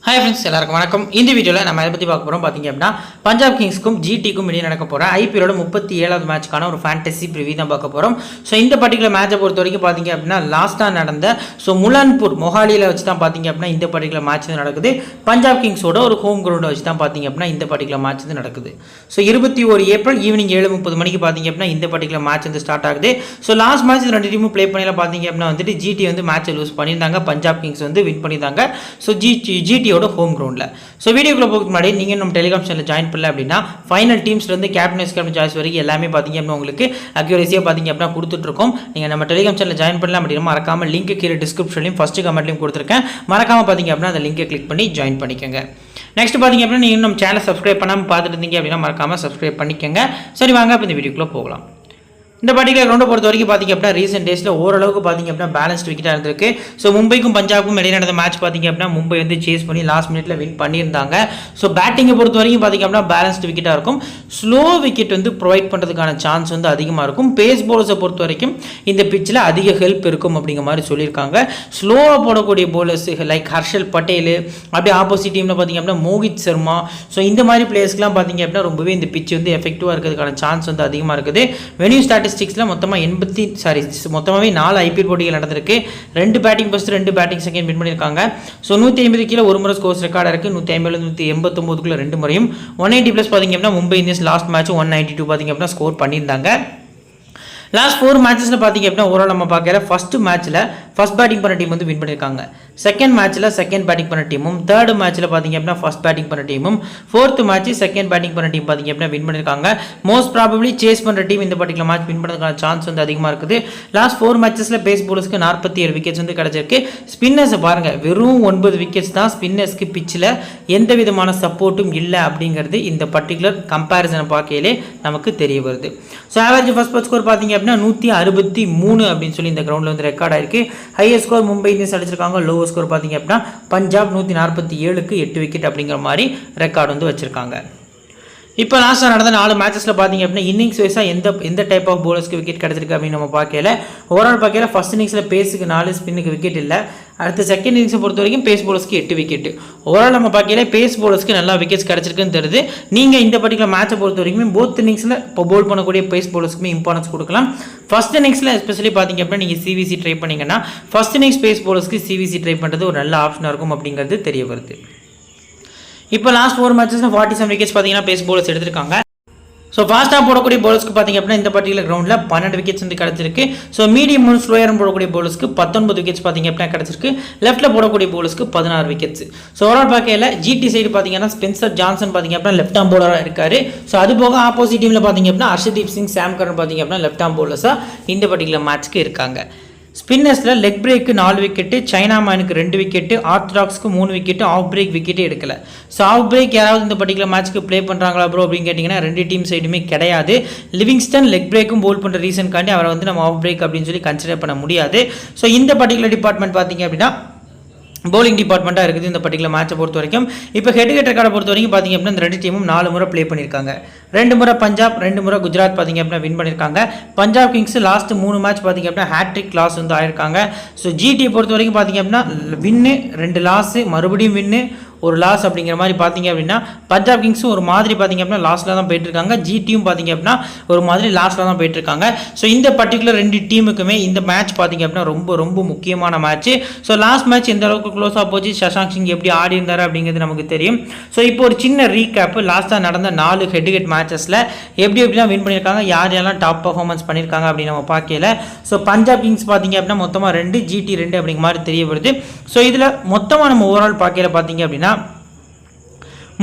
Hi friends, எல்லாருக்கும் வணக்கம். இந்த வீடியோவில் நம்ம எதை பற்றி பார்க்க போகிறோம் பார்த்தீங்க அப்படின்னா, பஞ்சாப் கிங்ஸ்க்கும் ஜிடிக்கும் இடையே நடக்க போகிற ஐபிஎலோட 37வது மேட்ச்க்கான ஒரு ஃபேண்டசி ப்ரிவியூ தான் பார்க்க போகிறோம். ஸோ இந்த பர்டிகுலர் மேட்சை பொறுத்த வரைக்கும் பார்த்தீங்க அப்படின்னா, லாஸ்ட்டாக நடந்த முலான்பூர் மொஹாலியில் வச்சு தான் பார்த்தீங்க அப்படின்னா இந்த பர்டிகுலர் மேட்ச் நடக்குது. பஞ்சாப் கிங்ஸோட ஒரு ஹோம் கிரவுண்டை வச்சு தான் பார்த்தீங்க அப்படின்னா இந்த பர்டிகுலர் மேட்ச் நடக்குது. ஸோ 21 ஏப்ரல் ஈவினிங் 7:30 மணிக்கு பார்த்தீங்க அப்படின்னா இந்த பர்டிகுலர் மேட்ச் ஸ்டார்ட் ஆகுது. ஸோ லாஸ்ட் மேட்ச் ரெண்டு டீமும் ப்ளே பண்ணியில் பார்த்தீங்க அப்படின்னா ஜிடி மேட்சை லூஸ் பண்ணியிருந்தாங்க, பஞ்சாப் கிங்ஸ் வின் பண்ணியிருந்தாங்க. ஸோ ஜிடியோட ஹோம் கிரவுண்டில். ஸோ வீடியோக்குள்ள போகிறதுக்கு முன்னாடி நீங்கள் நம்ம டெலிகிராம் சேனலில் ஜாயின் பண்ணல அப்படின்னா ஃபைனல் டீம்ஸ்லேருந்து கேப்டன் சாய்ஸ் வரைக்கும் எல்லாமே பார்த்தீங்க அப்படின்னா உங்களுக்கு அக்யூரேசியாக பார்த்தீங்க அப்படின்னா கொடுத்துட்ருக்கோம். நீங்கள் நம்ம டெலிகிராம் சேனலில் ஜாயின் பண்ணலாம் அப்படின்னா மறக்காமல் லிங்க் கீழே டிஸ்கிரிப்ஷன்லையும் ஃபஸ்ட்டு கமெண்ட்லையும் கொடுத்துருக்கேன். மறக்காமல் பார்த்தீங்க அப்படின்னா அந்த லிங்கை கிளிக் பண்ணி ஜாயின் பண்ணிக்கோங்க. நெக்ஸ்ட் பார்த்தீங்க அப்படின்னா நீங்கள் நம்ம சேனலை சப்ஸ்கிரைப் பண்ணாமல் பார்த்துட்டு இருந்தீங்க அப்படின்னா மறக்காமல் சப்ஸ்கிரைப் பண்ணிக்கோங்க. சரி, வாங்க இப்போ இந்த வீடியோக்குள்ளே போகலாம். இந்த பர்டிகுலர் ரவுண்டை பொறுத்த வரைக்கும் பார்த்தீங்க அப்படின்னா ரீசெண்ட் டேஸில் ஓரளவுக்கு பார்த்தீங்க அப்படின்னா பேலன்ஸ்ட் விக்கெட்டாக இருந்திருக்கு. ஸோ மும்பைக்கும் பஞ்சாபுக்கும் இடையே நடந்த மேட்ச் பார்த்தீங்க அப்படின்னா மும்பை சேஸ் பண்ணி லாஸ்ட் மினிட்ல வின் பண்ணியிருந்தாங்க. ஸோ பேட்டிங்கை பொறுத்த வரைக்கும் பார்த்தீங்க அப்படின்னா பேலன்ஸ்டு விக்கெட்டாக இருக்கும். ஸ்லோ விக்கெட் ப்ரொவைட் பண்ணுறதுக்கான சான்ஸ் அதிகமாக இருக்கும். பேஸ் பவுலர்ஸை பொறுத்த வரைக்கும் இந்த பிச்சில் அதிக ஹெல்ப் இருக்கும் அப்படிங்கிற மாதிரி சொல்லியிருக்காங்க. ஸ்லோவாக போடக்கூடிய பவுலர்ஸ் லைக் ஹர்ஷல் பட்டேல், அப்படியே ஆப்போசிட் டீமில் பார்த்தீங்க அப்படின்னா மோஹித் சர்மா, ஸோ இந்த மாதிரி பிளேயர்ஸ்க்குலாம் பார்த்தீங்க அப்படின்னா ரொம்பவே இந்த பிச் எஃபெக்டிவாக இருக்கிறதுக்கான சான்ஸ் அதிகமாக இருக்குது. வெனியூ ஸ்டாட்டிஸ்டிக்ஸில் மொத்தமாகவே 4 ஐபிஎல் போட்டிகள் நடந்திருக்கு. 2 batting first 2 batting second win பண்ணியிருக்காங்க. ஸோ 150 கீழே ஒரு முறை ஸ்கோர்ஸ் ரெக்கார்டாக இருக்குது. 150 189 2 முறையும் 180+ பார்த்தீங்க அப்படின்னா மும்பை இந்தியன்ஸ் லாஸ்ட் மேட்ச் 192 பார்த்தீங்க அப்படின்னா ஸ்கோர் பண்ணியிருந்தாங்க. லாஸ்ட் 4 மேட்சஸில் பார்த்தீங்க அப்படின்னா ஓவரால் நம்ம பார்க்கல ஃபர்ஸ்ட் மேட்ச்சில் ஃபர்ஸ்ட் பேட்டிங் பண்ண டீம் வின் பண்ணியிருக்காங்க. செகண்ட் மேட்ச்சில் செகண்ட் பேட்டிங் பண்ண டீமும், தேர்ட் மேட்ச்சில் பார்த்தீங்க அப்படின்னா ஃபர்ஸ்ட் பேட்டிங் பண்ண டீமும், ஃபோர்த் மேட்ச் செகண்ட் பேட்டிங் பண்ண டீம் பார்த்தீங்க அப்படின்னா வின் பண்ணியிருக்காங்க. மோஸ்ட் ப்ராபபிளி சேஸ் பண்ணுற டீம் இந்த பர்டிகுலர் மேட்ச் வின் பண்ணுறதுக்கான சான்ஸ் அதிகமாக இருக்குது. லாஸ்ட் 4 மேட்சஸில் பேஸ் பவுலர்ஸ்க்கு 47 விக்கெட்ஸ் கிடச்சிருக்கு. ஸ்பின்னர்ஸை பாருங்கள், வெறும் 9 விக்கெட்ஸ் தான் ஸ்பின்னர்ஸ்க்கு பிச்சில் எந்த விதமான சப்போர்ட்டும் இல்லை அப்படிங்கிறது இந்த பர்டிகுலர் கம்பேரிசனை பார்க்கையிலே நமக்கு தெரிய வருது. ஸோ ஆவரேஜ் ஃபர்ஸ்ட் ஸ்கோர் பார்த்தீங்க அப்படின்னா 163 அப்படின்னு சொல்லி இந்த கிரவுண்டில் ரெக்கார்ட் ஆயிருக்கு. ஹையர் ஸ்கோர் மும்பை இந்தியன்ஸ் அடிச்சிருக்காங்க. லோவர் ஸ்கோர் பார்த்தீங்க அப்படின்னா பஞ்சாப் 147க்கு 8 விக்கெட் அப்படிங்கிற மாதிரி ரெக்கார்டு வச்சிருக்காங்க. இப்போ லாஸ்ட்டாக நடந்த 4 மேட்சஸில் பார்த்தீங்க அப்படின்னா இன்னிங்ஸ் வைஸாக எந்த டைப் ஆஃப் பவுலர்ஸ்க்கு விக்கெட் கிடச்சிருக்கு அப்படின்னு நம்ம பார்க்கல. ஓவரால் பார்க்கல ஃபர்ஸ்ட் இன்னிங்ஸில் பேஸுக்கு 4, ஸ்பின்னுக்கு விக்கெட் இல்லை. அடுத்த செகண்ட் இன்னிங்ஸை பொறுத்த வரைக்கும் பேஸ் பவுலர்ஸ்க்கு 8 விக்கெட். ஓவரால் நம்ம பார்க்கல பேஸ் பவுலர்ஸ்க்கு நல்லா விக்கெட்ஸ் கிடச்சிருக்குன்னு தெரியுது. நீங்கள் இந்த பர்டிகுலர் மேட்சை பொறுத்த வரைக்கும் போத் இன்னிங்ஸில் இப்போ பவுல் பண்ணக்கூடிய பேஸ் பவுலர்ஸ்க்குமே இம்பார்ட்டன்ஸ் கொடுக்கலாம். ஃபர்ஸ்ட் இன்னிங்ஸில் எஸ்பெஷலி பார்த்தீங்க அப்படின்னா நீங்கள் சிவிசி ட்ரை பண்ணிங்கன்னா ஃபர்ஸ்ட் இன்னிங்ஸ் பேஸ் பவுலர்ஸ்க்கு சிவிசி ட்ரை பண்ணுறது ஒரு நல்ல ஆப்ஷனாக இருக்கும் அப்படிங்கிறது தெரிய வருது. இப்போ லாஸ்ட் 4 மேட்சஸில் 47 விக்கெட்ஸ் பார்த்தீங்கன்னா பேஸ் பவுலர்ஸ் எடுத்திருக்காங்க. ஸோ ஃபாஸ்ட்டாக போடக்கூடிய பவுலர்ஸ்க்கு பார்த்தீங்க அப்படின்னா இந்த பர்டிகுலர் கிரவுண்டில் 12 விக்கெட்ஸ் கிடச்சிருக்கு. ஸோ மீடியம் ஸ்லோயர் போடக்கூடிய பவுலர்ஸ்க்கு 19 விக்கெட்ஸ் பார்த்தீங்க அப்படின்னா கிடச்சிருக்கு. லெஃப்ட்டில் போடக்கூடிய பவுலர்ஸ்க்கு 16 விக்கெட்ஸ். ஸோ ஓவரால் பார்க்கல ஜிடி சைடு பார்த்தீங்கன்னா ஸ்பென்சர் ஜான்சன் பார்த்தீங்க அப்படின்னா லெஃப்ட் ஆம் பவுலராக இருக்காரு. ஸோ அது போக ஆப்போசிட் டீமில் பார்த்தீங்க அப்படின்னா ஹர்ஷதீப் சிங், சாம் கரன் பார்த்தீங்க அப்படின்னா லெஃப்ட் ஆம் பவுலர்ஸாக இந்த பர்டிகுலர் மேட்ச்க்கு இருக்காங்க. ஸ்பின்னர்ஸில் லெக் பிரேக்கு 4 விக்கெட்டு, சைனா மேனுக்கு 2 விக்கெட்டு, ஆர்த்தடாக்ஸ்க்கு 3 விக்கெட்டு, ஆஃப் பிரேக் விக்கெட்டே எடுக்கல. ஸோ ஆஃப் பிரேக் யாராவது இந்த பர்டிகுலர் மேட்ச்க்கு ப்ளே பண்ணுறாங்களா ப்ரோ அப்படின்னு கேட்டிங்கன்னா 2 டீம் சைடுமே கிடையாது. லிவிங்ஸ்டன் லெக் பிரேக்கும் போல் பண்ணுற ரீசன்காண்டி அவரை நம்ம ஆஃப் பிரேக் அப்படின்னு சொல்லி கன்சிடர் பண்ண முடியாது. ஸோ இந்த பர்டிகுலர் டிபார்ட்மெண்ட் பார்த்தீங்க அப்படின்னா பவுலிங் டிபார்ட்மெண்ட்டாக இருக்குது இந்த பர்டிகுலர் மேட்சை பொறுத்த வரைக்கும். இப்போ ஹெட் ரெக்கார்டை பொறுத்த வரைக்கும் பார்த்தீங்க அப்படின்னா இந்த 2 டீமும் 4 முறை ப்ளே பண்ணியிருக்காங்க. 2 முறை பஞ்சாப், 2 முறை குஜராத் பார்த்தீங்க அப்படின்னா வின் பண்ணியிருக்காங்க. பஞ்சாப் கிங்ஸ் லாஸ்ட் 3 மேட்ச் பார்த்தீங்க அப்படின்னா ஹேட்ரிக் லாஸ் ஆயிருக்காங்க. ஸோ ஜிடியை பொறுத்த வரைக்கும் பார்த்தீங்க அப்படின்னா வின்னு 2 லாஸு, மறுபடியும் வின்னு 1 லாஸ் அப்படிங்கிற மாதிரி பார்த்தீங்க அப்படின்னா பஞ்சாப் கிங்ஸும் ஒரு மாதிரி பார்த்தீங்க அப்படின்னா லாஸ்ட்டில் தான் போயிட்டு இருக்காங்க. ஜிடியும் பார்த்தீங்க அப்படின்னா ஒரு மாதிரி லாஸ்ட்டில் தான் போயிட்டு இருக்காங்க. ஸோ இந்த பர்டிகுலர் 2 டீமுக்குமே இந்த மேட்ச் பார்த்தீங்க அப்படின்னா ரொம்ப ரொம்ப முக்கியமான மேட்ச். ஸோ லாஸ்ட் மேட்ச் எந்த அளவுக்கு க்ளோஸாக போச்சு, சஷாங்க் சிங் எப்படி ஆடி இருந்தார் அப்படிங்கிறது நமக்கு தெரியும். ஸோ இப்போ ஒரு சின்ன ரீகேப் லாஸ்ட்டாக நடந்த 4 ஹெட் மேட்சஸில் எப்படிலாம் வின் பண்ணியிருக்காங்க, யாரெல்லாம் டாப் பர்ஃபார்மன்ஸ் பண்ணியிருக்காங்க அப்படின்னு நம்ம பார்க்கல. ஸோ பஞ்சாப் கிங்ஸ் பார்த்தீங்க அப்படின்னா மொத்தமாக 2, ஜிடி 2 அப்படிங்கிற மாதிரி தெரிய வருது. ஸோ இதில் மொத்தமாக நம்ம ஓவரால் பார்க்கல பார்த்தீங்க அப்படின்னா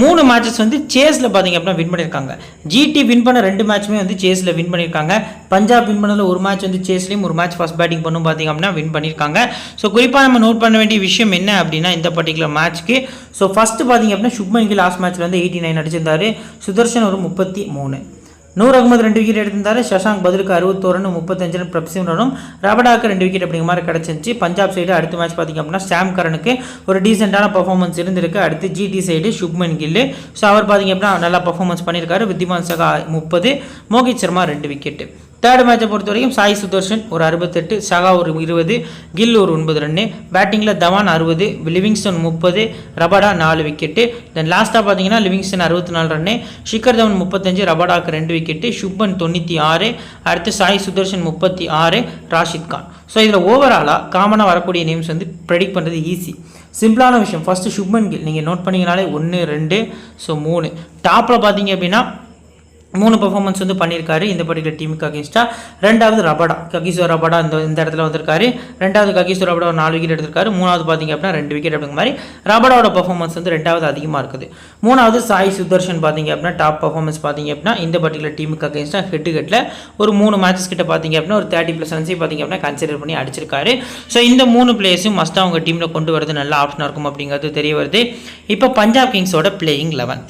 3 மேட்சஸ் சேஸில் பார்த்தீங்க அப்படின்னா வின் பண்ணியிருக்காங்க. ஜிடி வின் பண்ண 2 மேட்சுமே சேஸில் வின் பண்ணியிருக்காங்க. பஞ்சாப் வின் பண்ணதில் ஒரு மேட்ச் சேஸ்லையும் ஒரு மேட்ச் ஃபர்ஸ்ட் பேட்டிங் பண்ணும் பார்த்தீங்க அப்படின்னா வின் பண்ணியிருக்காங்க. ஸோ குறிப்பாக நம்ம நோட் பண்ண வேண்டிய விஷயம் என்ன அப்படின்னா இந்த பர்டிகுலர் மேட்ச்க்கு ஸோ ஃபஸ்ட்டு பார்த்தீங்க அப்படின்னா சுப்மன் கில் லாஸ்ட் மேட்ச்சில் 89 அடிச்சிருந்தாரு. சுதர்ஷன் ஒரு 33, நூர் அகமது 2 விக்கெட் எடுத்திருந்தாரு. சஷாங்க் பதிலுக்கு 61 ரன், 35 ரன், பிரப்சிம் ரனும், ரபடாக்கு 2 விக்கெட் அப்படிங்கிற மாதிரி கிடச்சிருந்துச்சு. பஞ்சாப் சைடு அடுத்த மேட்ச் பார்த்திங்க அப்படின்னா சாம் கரனுக்கு ஒரு டீசெண்டான பர்ஃபார்மன்ஸ் இருந்திருக்கு. அடுத்து GT side Shubman Gill, so அவர் பார்த்திங்க அப்படின்னா நல்லா பர்ஃபார்மன்ஸ் பண்ணியிருக்காரு. வித்திமான் சகா 30, மோஹித் சர்மா 2 விக்கெட்டு. தேர்ட் மேட்சை பொறுத்த வரைக்கும் சாய் சுதர்ஷன் ஒரு 68, சகா ஒரு 20, கில் ஒரு 9 ரன்னு, பேட்டிங்கில் Dhawan 60, Livingstone 30, Rabada 4 wicket. Then லாஸ்ட்டாக பார்த்தீங்கன்னா லிவிங்ஸ்டன் 64 ரன்னு, ஷிகர் தவன் 35, ரபாடாக்கு 2 விக்கெட்டு, சுப்பன் 96, அடுத்து சாய் சுதர்ஷன் 36, ராஷித் கான். ஸோ இதில் ஓவராலாக காமனாக வரக்கூடிய நேம்ஸ் வந்து ப்ரெடிக்ட் பண்ணுறது ஈஸி, சிம்பிளான விஷயம். ஃபஸ்ட்டு சுப்மன் கில் நீங்கள் நோட் பண்ணிங்கனாலே 1, 2, ஸோ 3. டாப்பில் பார்த்தீங்க அப்படின்னா 3 பர்ஃபார்மன்ஸ் வந்து பண்ணியிருக்காரு இந்த பர்டிகுலர் டீமுக்கு அகேன்ஸ்டாக. ரெண்டாவது ரபாடா, ககிசோ ரபாடா இந்த இடத்துல வந்திருக்காரு. ரெண்டாவது ககிசோ ரபாடா ஒரு 4 விக்கெட் எடுத்திருக்காரு. மூணாவது பார்த்தீங்க அப்படின்னா 2 விக்கெட் அப்படிங்கிற மாதிரி ரபாடாவோட பர்ஃபார்மன்ஸ் வந்து ரெண்டாவது அதிகமாக இருக்குது. மூணாவது சாய் சுதர்ஷன் பார்த்தீங்க அப்படின்னா டாப் பர்ஃபார்மன்ஸ் பார்த்தீங்க அப்படின்னா இந்த பர்டிகுலர் டீமுக்கு அகேன்ஸ்டாக ஹெட்டுகட்டில் ஒரு 3 மேட்சஸ் கிட்ட பார்த்தீங்க அப்படின்னா ஒரு 30+ ரன்ஸை பார்த்தீங்க அப்படின்னா கன்சிடர் பண்ணி அடிச்சிருக்காரு. ஸோ இந்த 3 பிளேயர்ஸும் மஸ்ட்டாக அவங்க டீமில் கொண்டு வரது நல்ல ஆப்ஷனாக இருக்கும் அப்படிங்கிறது தெரிய வருது. இப்போ பஞ்சாப் கிங்ஸோட பிளேயிங் 11.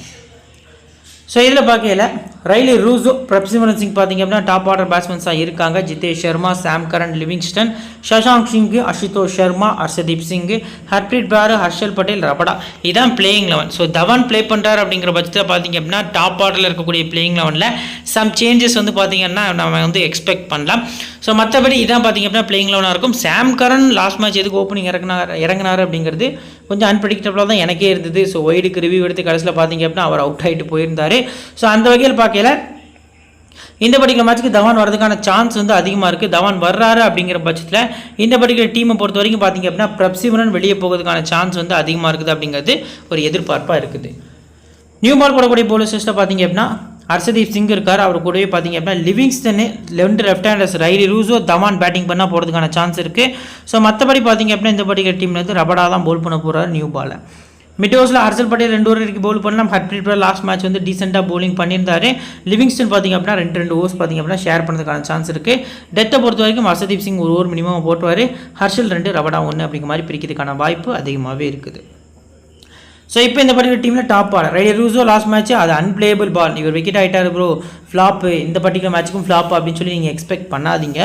ஸோ இதில் பார்க்கையில் ரைலி ரூசோ, பிரப்சிமரன் சிங் பார்த்தீங்க அப்படின்னா டாப் ஆர்டர் பேட்ஸ்மேன்ஸாக இருக்காங்க. ஜிதேஷ் சர்மா, சாம் கரன், லிவிங்ஸ்டன், சஷாங்க் சிங், அசுதோஷ் சர்மா, ஹர்ஷதீப் சிங், ஹர்ப்ரீத் பிரார், ஹர்ஷல் பட்டேல், ரபடா. இதான் பிளேயிங் 11. ஸோ தவான் ப்ளே பண்ணுறாரு அப்படிங்கிற பட்சத்தில் பார்த்தீங்க அப்படின்னா டாப் ஆர்டரில் இருக்கக்கூடிய பிளேயிங் 11ல் சம் சேஞ்சஸ் வந்து பார்த்தீங்கன்னா நம்ம வந்து எக்ஸ்பெக்ட் பண்ணலாம். ஸோ மற்றபடி இதான் பார்த்தீங்க அப்படின்னா பிளேயிங் 11 இருக்கும். சாம் கரன் லாஸ்ட் மேட்ச் எதுக்கு ஓப்பனிங் இறங்கினார் அப்படிங்கிறது கொஞ்சம் அன்பிரடிக்டபிளாக தான் எனக்கே இருந்தது. ஸோ ஒய்டுக்கு ரிவ்யூ எடுத்து கடைசியில் பார்த்தீங்க அப்படின்னா அவர் அவுட் ஆகிட்டு போயிருந்தார். ஸோ அந்த வகையில் பார்க்கல இந்த பர்டிகுலர் மேட்ச்சுக்கு தவான் வரதுக்கான சான்ஸ் வந்து அதிகமாக இருக்குது. தவான் வர்றாரு அப்படிங்கிற பட்சத்தில் இந்த பர்டிகுலர் டீமை பொறுத்த வரைக்கும் பார்த்தீங்க அப்படின்னா பிரப்சிமரன் வெளியே போகிறதுக்கான சான்ஸ் வந்து அதிகமாக இருக்குது அப்படிங்கிறது ஒரு எதிர்பார்ப்பாக இருக்குது. நியூ பால் போடக்கூடிய போலர்ஸில் பார்த்தீங்க அப்படின்னா ஹர்ஷதீப் சிங் இருக்கார். அவர் கூடவே பார்த்தீங்க அப்படின்னா Livingstone, left handers Riley Rousseau, Dhawan batting பண்ணால் போகிறதுக்கான சான்ஸ் இருக்குது. ஸோ மற்றபடி பார்த்தீங்க அப்படின்னா இந்த பர்டிகுலர் டீமில் வந்து ரபடா தான் போல் பண்ண போகிறார் நியூ பாலை. மிட்டோஸில் ஹர்ஷல் பட்டேல் 2 ஓவருக்கு பவுல் பண்ணலாம். ஹர்ப்ரீத் பிரார் லாஸ்ட் மேட்ச் வந்து டீசெண்டாக பவுலிங் பண்ணியிருந்தாரு. லிவிங்ஸ்டன் பார்த்தீங்க அப்படின்னா 2 ஓவர்ஸ் பார்த்தீங்க அப்படின்னா ஷேர் பண்ணுறதுக்கான சான்ஸ் இருக்குது. டெத்தை பொறுத்த வரைக்கும் ஹர்ஷதீப் சிங் 1 ஓவர் மினிமம் போட்டுவார். ஹர்ஷல் 2, ரபடா 1 அப்படிங்கிற மாதிரி பிரிக்கிறதுக்கான வாய்ப்பு அதிகமாகவே இருக்குது. ஸோ இப்போ இந்த பர்டிகுலர் டீமில் top order Riley Rousseau last match அது அன்பிளேபிள் பால், இவர் விக்கெட் ஆகிட்டார் ப்ரோ, ஃப்ளாப்பு, இந்த பர்டிகுலர் மேட்ச்சுக்கும் ஃப்ளாப் அப்படின்னு சொல்லி நீங்கள் எக்ஸ்பெக்ட் பண்ணாதீங்க.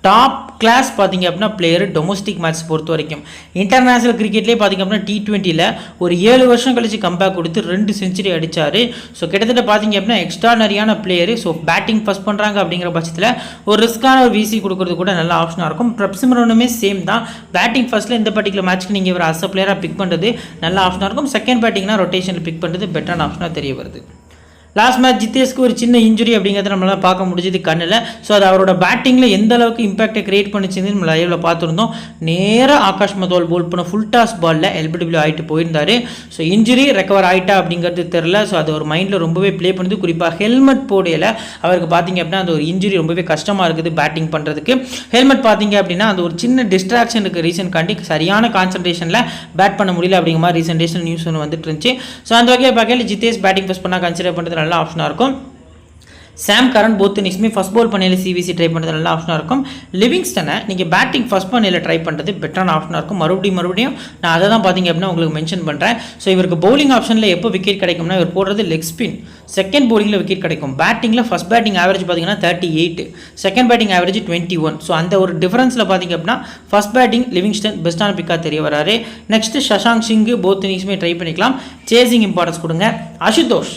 டாப் கிளாஸ் பார்த்தீங்க அப்படின்னா பிளேயர் டொமஸ்டிக் மேட்ச் பொறுத்த வரைக்கும். இன்டர்நேஷனல் கிரிக்கெட்லேயே பார்த்தீங்க அப்படின்னா T20ல் ஒரு 7 வருஷம் கழிச்சு கம்பேக் கொடுத்து 2 செஞ்சுரி அடித்தார். ஸோ கிட்டத்தட்ட பார்த்தீங்க அப்படின்னா எக்ஸ்ட்ரானரியான பிளேயர். ஸோ பேட்டிங் ஃபஸ்ட் பண்ணுறாங்க அப்படிங்கிற பட்சத்தில் ஒரு ரிஸ்க்கான ஒரு விசி கொடுக்கறது கூட நல்ல ஆப்ஷனாக இருக்கும். பிரப்சிமரனுமே சேம் தான். பேட்டிங் ஃபஸ்ட்டில் இந்த பர்டிகுலர் மேட்ச்க்கு நீங்கள் ஒரு அஸ் பிளேயராக பிக் பண்ணுறது நல்ல ஆப்ஷனாக இருக்கும். செகண்ட் பேட்டிங்னா ரொட்டேஷனில் பிக் பண்ணுறது பெட்டரான ஆப்ஷனாக தெரிய வருது. லாஸ்ட் மேட்ச் ஜித்தேஷ்க்கு ஒரு சின்ன இன்ஜுரி அப்படிங்கிறத நம்மளால் பார்க்க முடிஞ்சது கண்ணில். ஸோ அது அவரோட பேட்டிங்கில் எந்த அளவுக்கு இம்பாக்டை கிரியேட் பண்ணிச்சுன்னு நம்ம லைவில் பார்த்துருந்தோம். நேராக ஆகாஷ் மதோல் போல் பண்ண ஃபுல் டாஸ் பாலில் LBW ஆகிட்டு போயிருந்தார். ஸோ இன்ஜுரி ரெக்கவர் ஆகிட்டா அப்படிங்கிறது தெரில. ஸோ அது ஒரு மைண்டில் ரொம்பவே ப்ளே பண்ணுது. குறிப்பாக ஹெல்மெட் போடையில் அவருக்கு பார்த்தீங்க அப்படின்னா அந்த ஒரு இன்ஜுரி ரொம்பவே கஷ்டமாக இருக்குது பேட்டிங் பண்ணுறதுக்கு. ஹெல்மெட் பார்த்தீங்க அப்படின்னா அந்த ஒரு சின்ன டிஸ்ட்ராக்ஷனுக்கு ரீசன் காண்டி சரியான கான்சன்ட்ரேஷனில் பேட் பண்ண முடியல அப்படிங்கிற மாதிரி ரீசன்டேஷன் நியூஸ் ஒன்று வந்துட்டு இருந்துச்சு. ஸோ அந்த வகையில் பார்க்கல ஜித்தேஷ் பேட்டிங் ஃபஸ்ட் பண்ணால் கன்சிடர் பண்ணுறது நல்ல ஆப்ஷனாக இருக்கும். சாம் கரன் போத் இன்னிங்ஸுமே ஃபஸ்ட் பால் பண்ணையில் சிவிசி ட்ரை பண்ணுறது நல்ல ஆப்ஷனாக இருக்கும். லிவிங்ஸ்டனை நீங்கள் பேட்டிங் ஃபஸ்ட் பண்ணையில் ட்ரை பண்ணுறது பெட்டரான ஆப்ஷனாக இருக்கும். மறுபடியும் நான் அதை தான் பார்த்தீங்க அப்படின்னா உங்களுக்கு மென்ஷன் பண்ணுறேன். ஸோ இவருக்கு பவுலிங் ஆப்ஷனில் எப்போ விக்கெட் கிடைக்கும்னா இவர் போடுறது லெக் ஸ்பின். செகண்ட் பவுலிங்கில் விக்கெட் கிடைக்கும். பேட்டிங்கில் ஃபஸ்ட் பேட்டிங் ஆவரேஜ் பார்த்தீங்கன்னா 38, செகண்ட் பேட்டிங் ஆவரேஜ் 21. ஸோ அந்த ஒரு டிஃபரன்ஸில் பார்த்தீங்க அப்படின்னா ஃபஸ்ட் பேட்டிங் லிவிங்ஸ்டன் பெஸ்ட்டான பிக்காக தெரிய வராரு. நெக்ஸ்ட்டு சஷாங்க் சிங் போத் இன்னிங்ஸுமே ட்ரை பண்ணிக்கலாம். சேசிங் இம்பார்ட்டன்ஸ் கொடுங்க. அசுதோஷ்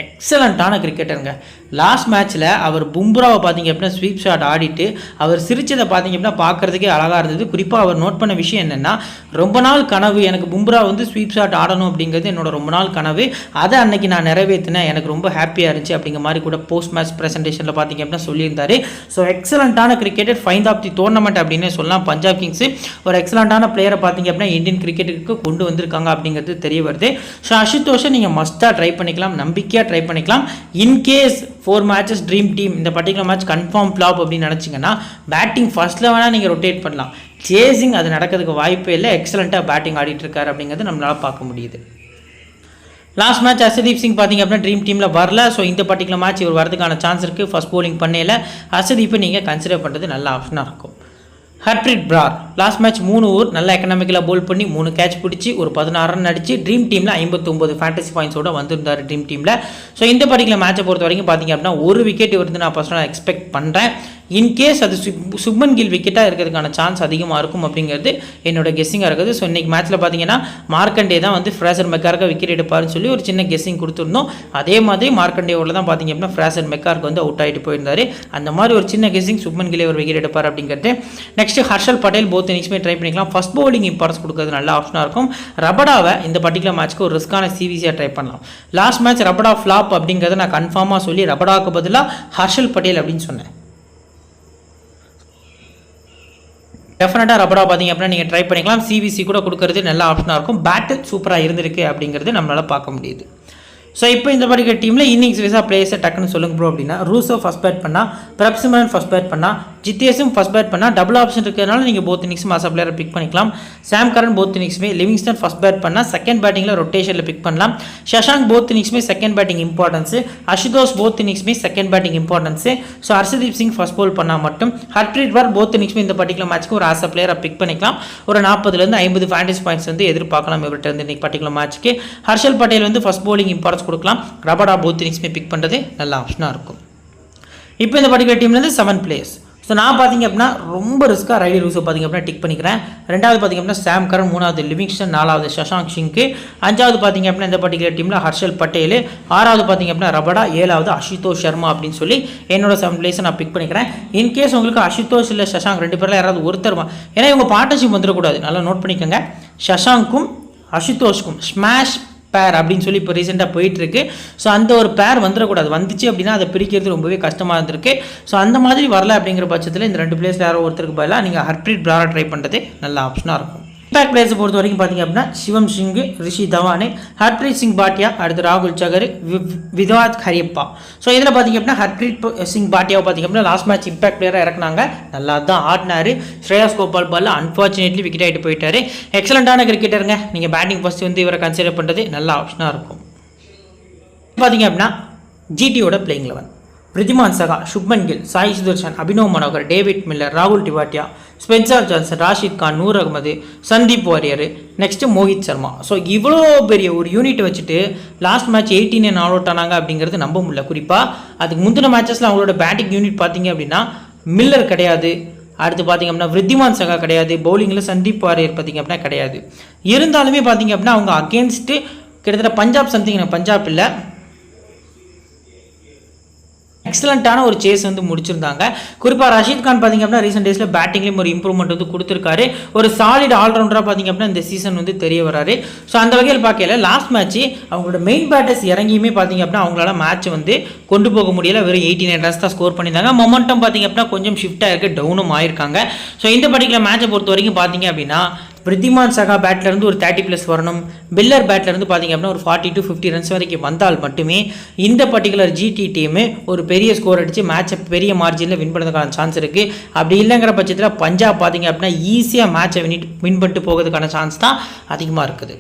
எக்ஸலண்ட்டான கிரிக்கெட்டருங்க. லாஸ்ட் மேட்ச்சில் அவர் பும்ராவை பார்த்தீங்க அப்படின்னா ஸ்வீப் ஷாட் ஆடிட்டு அவர் சிரிச்சதை பார்த்தீங்க அப்படின்னா பார்க்குறதுக்கே அழகாக இருந்தது. குறிப்பாக அவர் நோட் பண்ண விஷயம் என்னென்னா ரொம்ப நாள் கனவு எனக்கு பும்ரா வந்து ஸ்வீப் ஷாட் ஆடணும் அப்படிங்கிறது என்னோட ரொம்ப நாள் கனவு, அதை அன்னைக்கு நான் நிறைவேற்றினேன், எனக்கு ரொம்ப ஹாப்பியாக இருந்துச்சு அப்படிங்கிற மாதிரி கூட போஸ்ட் மேட்ச் ப்ரெசன்டேஷனில் பார்த்தீங்க அப்படின்னா சொல்லியிருந்தார். ஸோ எக்ஸலண்ட்டான cricketer, find of the tournament அப்படின்னு சொல்லலாம். பஞ்சாப் கிங்ஸ் ஒரு எக்ஸலண்ட்டான பிளேயரை பார்த்தீங்க அப்படின்னா இந்தியன் கிரிக்கெட்டுக்கு கொண்டு வந்திருக்காங்க அப்படிங்கிறது தெரிய வருது. ஸோ அசுதோஷை நீங்கள் மஸ்ட்டாக ட்ரை பண்ணிக்கலாம், நம்பிக்கையாக ட்ரை பண்ணிக்கலாம். இன்கேஸ் 4 மேட்சஸ் ட்ரீம் டீம் இந்த பர்டிகுலர் மேட்ச் கன்ஃபார்ம் ஃப்ளாப் அப்படின்னு நினச்சிங்கன்னா பேட்டிங் ஃபர்ஸ்ட்டில் வேணால் நீங்கள் ரொட்டேட் பண்ணலாம். சேசிங் அது நடக்கிறதுக்கு வாய்ப்பே இல்லை. எக்ஸலண்ட்டாக பேட்டிங் ஆடிட்டு இருக்காரு அப்படிங்கிறது நம்மளால் பார்க்க முடியுது. லாஸ்ட் மேட்ச் ஹர்ஷதீப் சிங் பார்த்தீங்க அப்படின்னா ட்ரீம் டீமில் வரல. ஸோ இந்த பர்டிகுலர் மேட்ச் இவர் வரதுக்கான சான்ஸ் இருக்குது. ஃபர்ஸ்ட் பவுலிங் பண்ணையில் ஹர்ஷதீப்பை நீங்கள் கன்சிடர் பண்ணுறது நல்ல ஆப்ஷனாக இருக்கும். Harpreet Brar last match 3 over நல்ல எக்கனாமிக்கலாக போல் பண்ணி 3 கேட்ச் பிடிச்சி ஒரு 16 ரன் அடிச்சு ட்ரீம் டீமில் 59 ஃபேண்டசி பாயிண்ட்ஸோட வந்திருந்தார் ட்ரீம் டீமில். ஸோ இந்த பர்டிகுலர் மேட்சை பொறுத்த வரைக்கும் பார்த்தீங்க அப்படின்னா ஒரு விக்கெட் இருந்து நான் பர்சனலாக எக்ஸ்பெக்ட் பண்ணுறேன். இன்கேஸ் அது சுப்மன் கில் விக்கெட்டாக இருக்கிறதுக்கான சான்ஸ் அதிகமாக இருக்கும் அப்படிங்கிறது என்னோட கெஸ்ஸிங்காக இருக்குது. ஸோ இன்றைக்கி மேட்ச்சில் பார்த்தீங்கன்னா மார்க்கண்டே தான் வந்து ஃப்ரேசர் மெக்காருக்கு விக்கெட் எடுப்பாருன்னு சொல்லி ஒரு சின்ன கெஸ்ஸிங் கொடுத்துருந்தோம். அதே மாதிரி மார்க்கண்டே ஓவரில் தான் பார்த்தீங்க அப்படின்னா ஃப்ரேசர் மெக்காருக்கு வந்து அவுட் ஆகிட்டு போயிருந்தார். அந்த மாதிரி ஒரு சின்ன கெஸ்ஸிங் சுப்மன் கில் ஒரு விக்கெட் எடுப்பார் அப்படிங்கிறது. நெக்ஸ்ட் ஹர்ஷல் பட்டேல் போத் இன்னிங்ஸுமே ட்ரை பண்ணிக்கலாம். ஃபர்ஸ்ட் பவுலிங் இம்பார்ட்டன்ஸ் கொடுக்குறது நல்ல ஆப்ஷனாக இருக்கும். ரபடாவை இந்த பர்டிகுலர் மேட்ச்க்கு ஒரு ரிஸ்க்கான சிவிசியாக ட்ரை பண்ணலாம். லாஸ்ட் மேட்ச் ரபடா ஃப்ளாப் அப்படிங்கிறத நான் கன்ஃபார்மாக சொல்லி ரபடாவுக்கு பதிலாக ஹர்ஷல் பட்டேல் அப்படின்னு சொன்னேன். டெஃபினட்டாக ரபடா பார்த்தீங்க அப்படின்னா நீங்கள் ட்ரை பண்ணிக்கலாம். சிவிசி கூட கொடுக்கறது நல்ல ஆப்ஷனாக இருக்கும். பேட்டு சூப்பராக இருந்திருக்கு அப்படிங்கிறது நம்மளால் பார்க்க முடியுது. ஸோ இப்போ இந்த மாதிரி டீமில் இன்னிங்ஸ் வைஸாக பிளேயர்ஸை டக்குன்னு சொல்லுங்க ப்ரோ அப்படின்னா ரூசோ ஃபஸ்ட் பேட் பண்ணால், பிரப்சிமரன் ஃபஸ்ட் பேட் பண்ணால், ஜித்தேஷும் ஃபஸ்ட் பேட் பண்ணால், டபுள் ஆப்ஷன் இருக்கிறதுனால நீங்கள் போத் இன்னிங்ஸும் ஆஸ் பிளேயரை பிக் பண்ணிக்கலாம். சாம் கரன் போத் இன்னிங்ஸுமே, லிவிங்ஸ்டன் ஃபஸ்ட் பேட் பண்ணால் செகண்ட் பேட்டிங்கில் ரொட்டேஷனில் பிக் பண்ணலாம். ஷஷாங்க் போத் இன்னிங்ஸுமே second batting importance, Ashutosh both இன்னிங்ஸுமே second batting importance. So Harshdeep Singh first bowl பண்ணால் மட்டும் ஹர்ப்ரீத் கவுர் போத் இன்னிங்ஸுமே இந்த பர்டிகுலர் மேட்ச்க்கு ஒரு ஆஸ் பிளேயரை பிக் பண்ணிக்கலாம். ஒரு 40லேருந்து 50 ஃபேண்டசி பாயிண்ட்ஸ் வந்து எதிர்பார்க்கலாம் இவர்கிட்ட இருந்து இன்னைக்கு பர்டிகுலர் மேட்ச்க்கு. ஹர்ஷல் பட்டேல் வந்து ஃபஸ்ட் போலிங் இம்பார்ட்டன்ஸ் கொடுக்கலாம். ரபடா போத் இன்னிங்ஸுமே பிக் பண்ணுறது நல்ல ஆப்ஷனாக இருக்கும். இப்போ இந்த பர்டிகுலர் டீம்லேருந்து 7 பிளேயர்ஸ். ஸோ நான் பார்த்தீங்க அப்படின்னா ரொம்ப ரிஸ்க்காக ரைடி ரூஸோ பார்த்தீங்க அப்படின்னா டிக் பண்ணிக்கிறேன். ரெண்டாவது பார்த்தீங்க அப்படின்னா சாம் கரன், மூணாவது லிவிங்ஸ்டன், நாலாவது ஷஷாங்க் சிங்க்கு, அஞ்சாவது பார்த்தீங்க அப்படின்னா இந்த பர்டிகுலர் டீமில் ஹர்ஷல் பட்டேல், ஆறாவது பார்த்தீங்க அப்படின்னா ரபடா, ஏழாவது அஷுதோஷ் சர்மா அப்படின்னு சொல்லி என்னோட 7 பிளேஸை நான் பிக் பண்ணிக்கிறேன். இன்கேஸ் உங்களுக்கு அஷுதோஷ் இல்லை ஷஷாங்க் ரெண்டு பேரில் யாராவது ஒருத்தர், ஏன்னா இவங்க பார்ட்னர்ஷிப் வந்துடக்கூடாது, நல்லா நோட் பண்ணிக்கோங்க. ஷஷாங்க்கும் அஷுதோஷ்க்கும் ஸ்மாஷ் பேர் அப்படின்னு சொல்லி இப்போ ரீசெண்டாக போயிட்டுருக்கு. ஸோ அந்த ஒரு பேர் வந்துடக்கூடாது. வந்துச்சு அப்படின்னா அதை பிரிக்கிறது ரொம்பவே கஷ்டமாக இருந்திருக்கு. ஸோ அந்த மாதிரி வரல அப்படிங்கிற பட்சத்தில் இந்த 2 பிளேஸில் யாரோ ஒருத்தருக்கு பதிலாக நீங்கள் ஹர்ப்ரீத் பிராரை ட்ரை பண்ணுறது நல்ல ஆப்ஷனாக இருக்கும். இம்பாக்ட் பிளேயர்ஸை பொறுத்த வரைக்கும் பார்த்தீங்க அப்படின்னா சிவம் சிங், ரிஷி தவானே, ஹர்ப்ரீத் சிங் பாட்டியா, அடுத்து ராகுல் சகர், வித்வாத் ஹரியப்பா. ஸோ இதில் பார்த்தீங்க அப்படின்னா ஹர்ப்ரீத் சிங் பாட்டியாவை பார்த்தீங்க அப்படின்னா லாஸ்ட் மேட்ச் இம்பாக்ட் பிளேயராக இறக்குனாங்க, நல்லா தான் ஆடினார். ஸ்ரேயாஸ் கோபால் பால் அன்ஃபார்ச்சுனேட்லி விக்கெட் ஆகிட்டு போயிட்டார். எக்ஸலண்ட்டான கிரிக்கெட்டருங்க. நீங்கள் பேட்டிங் ஃபர்ஸ்ட் வந்து இவரை கன்சிடர் பண்ணுறது நல்ல ஆப்ஷனாக இருக்கும். பார்த்தீங்க அப்படின்னா ஜிடியோட playing 11 Wriddhiman Saha, Shubman Gill, Sai Sudharsan, Abhinav Manohar, David Miller, ராகுல் Tewatia, Spencer Johnson, Rashid Khan, Noor Ahmad, Sandeep Warrier, next Mohit Sharma. So இவ்வளோ பெரிய ஒரு யூனிட் வச்சுட்டு லாஸ்ட் மேட்ச் 18 ஆல் அவுட் ஆனாங்க அப்படிங்கிறது நம்ப முடியல. குறிப்பாக அதுக்கு முந்தின மேட்சஸில் அவங்களோட பேட்டிங் யூனிட் பார்த்தீங்க அப்படின்னா மில்லர் கிடையாது, அடுத்து பார்த்தீங்க அப்படின்னா ரித்திமான் சகா கிடையாது, பவுலிங்கில் சந்தீப் வாரியர் பார்த்தீங்க அப்படின்னா கிடையாது. இருந்தாலுமே பார்த்தீங்க அப்படின்னா அவங்க அகேன்ஸ்ட்டு கிட்டத்தட்ட பஞ்சாப் சம்திங், பஞ்சாப் இல்லை, எக்ஸலண்ட்டான ஒரு சேஸ் வந்து முடிச்சிருந்தாங்க. குறிப்பாக ரஷீத் கான் பார்த்தீங்க அப்படின்னா ரீசெண்ட் டேஸில் பேட்டிங்லேயும் ஒரு இம்ப்ரூவ்மெண்ட் வந்து கொடுத்துருக்காரு. ஒரு சாலிட் ஆல்ரவுண்டராக பார்த்தீங்க அப்படின்னா இந்த சீசன் வந்து தெரிய வராரு. ஸோ அந்த வகையில் பார்க்கல லாஸ்ட் மேட்ச் அவங்களோட மெயின் பேட்டர்ஸ் இறங்கியுமே பார்த்தீங்க அப்படின்னா அவங்களால மேட்ச் வந்து கொண்டு போக முடியல. வெறும் 89 ரன்ஸ் தான் ஸ்கோர் பண்ணியிருந்தாங்க. மொமெண்டம் பார்த்தீங்க அப்படின்னா கொஞ்சம் ஷிஃப்ட் ஆகிருக்கு, டவுனும் ஆயிருக்காங்க. ஸோ இந்த பர்டிகுலர் மேட்சை பொறுத்த வரைக்கும் பார்த்தீங்க அப்படின்னா ரித்திமான் சகா பேட்லேருந்து ஒரு 30+ வரணும், பில்லர் பேட்லேருந்து பார்த்தீங்க அப்படின்னா ஒரு 40 to 50 ரன்ஸ் வரைக்கும் வந்தால் மட்டுமே இந்த பர்டிகுலர் ஜிடி டீமு ஒரு பெரிய ஸ்கோர் அடித்து மேட்சை பெரிய மார்ஜினில் வின் பண்ணுறதுக்கான சான்ஸ் இருக்குது. அப்படி இல்லைங்கிற பட்சத்தில் பஞ்சாப் பார்த்தீங்க அப்படின்னா ஈஸியாக மேட்சை வின் பண்ணிட்டு போகிறதுக்கான சான்ஸ் தான் அதிகமாக இருக்குது.